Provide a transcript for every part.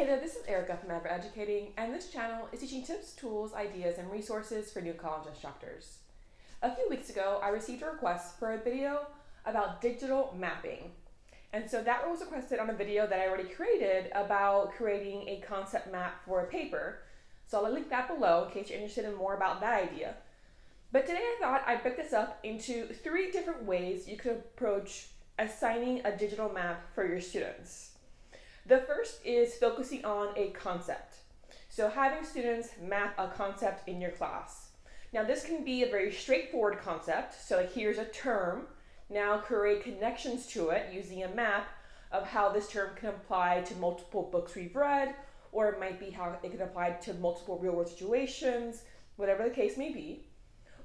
Hey there, this is Erica from Ever Educating, and this channel is teaching tips, tools, ideas, and resources for new college instructors. A few weeks ago, I received a request for a video about digital mapping. And so that was requested on a video that I already created about creating a concept map for a paper. So I'll link that below in case you're interested in more about that idea. But today I thought I'd break this up into 3 different ways you could approach assigning a digital map for your students. The first is focusing on a concept. So having students map a concept in your class. Now this can be a very straightforward concept. So like here's a term. Now create connections to it using a map of how this term can apply to multiple books we've read, or it might be how it can apply to multiple real world situations, whatever the case may be.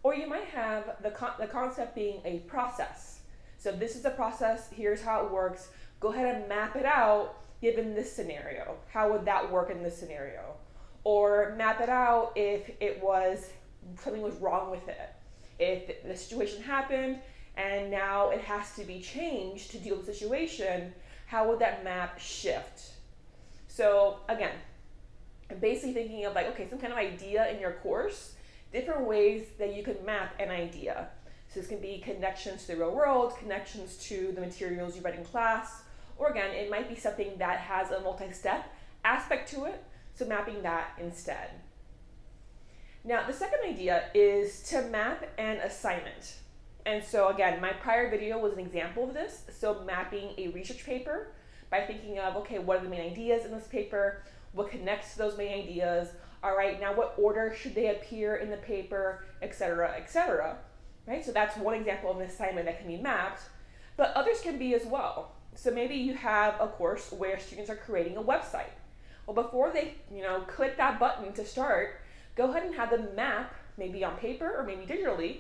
Or you might have the concept being a process. So this is the process, here's how it works. Go ahead and map it out given this scenario. How would that work in this scenario? Or map it out if something was wrong with it. If the situation happened and now it has to be changed to deal with the situation, how would that map shift? So again, I'm basically thinking of some kind of idea in your course, different ways that you can map an idea. So this can be connections to the real world, connections to the materials you read in class, or again, it might be something that has a multi-step aspect to it, so mapping that instead. Now, the second idea is to map an assignment. And so again, my prior video was an example of this, so mapping a research paper by thinking of, okay, what are the main ideas in this paper? What connects to those main ideas? All right, now what order should they appear in the paper, etc., etc. Right? So that's one example of an assignment that can be mapped, but others can be as well. So maybe you have a course where students are creating a website. Well, before they click that button to start, go ahead and have them map, maybe on paper or maybe digitally,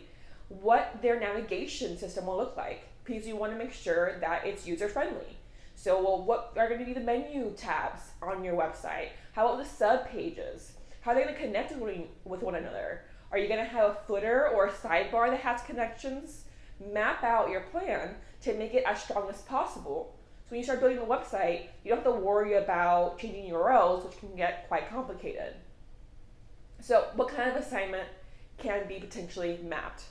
what their navigation system will look like, because you want to make sure that it's user-friendly. So, well, what are going to be the menu tabs on your website? How about the sub-pages? How are they going to connect with one another? Are you going to have a footer or a sidebar that has connections? Map out your plan to make it as strong as possible. So when you start building a website, you don't have to worry about changing URLs, which can get quite complicated. So what kind of assignment can be potentially mapped?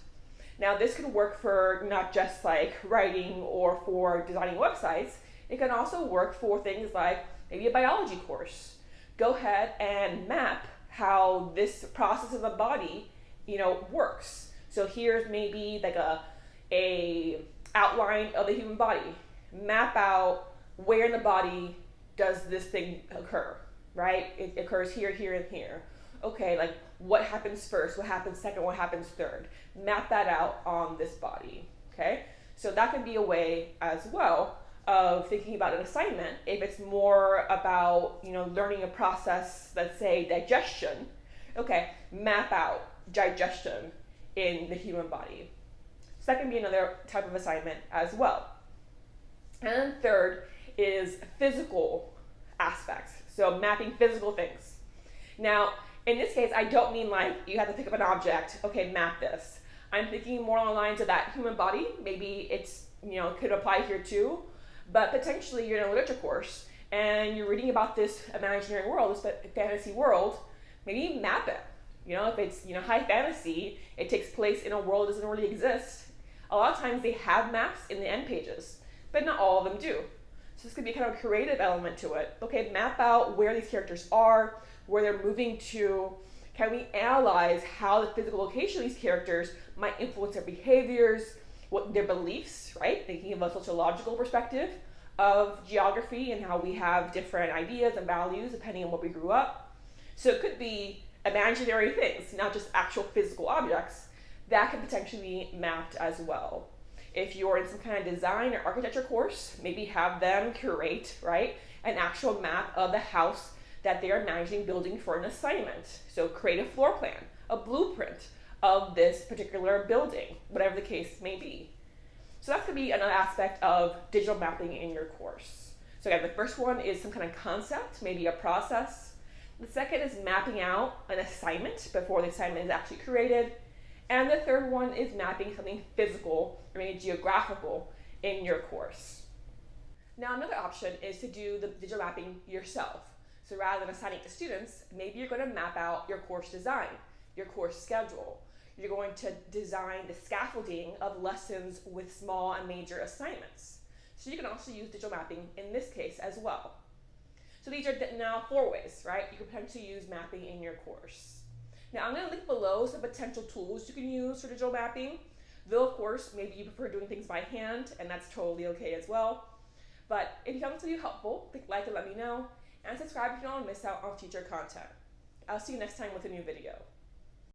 Now this could work for not just like writing or for designing websites. It can also work for things like maybe a biology course. Go ahead and map how this process of the body, works. So here's maybe like a outline of the human body. Map out where in the body does this thing occur, right? It occurs here, here, and here. Okay, like what happens first, what happens second, what happens third. Map that out on this body, okay? So that can be a way as well of thinking about an assignment. If it's more about, learning a process, let's say digestion, okay, map out digestion in the human body. So that can be another type of assignment as well. And third is physical aspects. So mapping physical things. Now, in this case, I don't mean like you have to pick up an object, okay, map this. I'm thinking more along the lines of that human body. Maybe it's, could apply here too, but potentially you're in a literature course and you're reading about this imaginary world, this fantasy world, maybe map it. If it's, high fantasy, it takes place in a world that doesn't really exist. A lot of times they have maps in the end pages, but not all of them do. So this could be kind of a creative element to it. Okay, map out where these characters are, where they're moving to. Can we analyze how the physical location of these characters might influence their behaviors, what their beliefs, right? Thinking of a sociological perspective of geography and how we have different ideas and values depending on what we grew up. So it could be imaginary things, not just actual physical objects, that could potentially be mapped as well. If you're in some kind of design or architecture course, maybe have them curate, right, an actual map of the house that they're imagining building for an assignment. So create a floor plan, a blueprint of this particular building, whatever the case may be. So that's going to be another aspect of digital mapping in your course. So again, the first one is some kind of concept, maybe a process. The second is mapping out an assignment before the assignment is actually created. And the third one is mapping something physical or maybe geographical in your course. Now another option is to do the digital mapping yourself. So rather than assigning it to students, maybe you're going to map out your course design, your course schedule. You're going to design the scaffolding of lessons with small and major assignments. So you can also use digital mapping in this case as well. So these are now 4 ways, right? You can potentially use mapping in your course. Now I'm going to link below some potential tools you can use for digital mapping. Though of course, maybe you prefer doing things by hand, and that's totally okay as well. But if you found this video helpful, click like and let me know, and subscribe if you don't want to miss out on future content. I'll see you next time with a new video.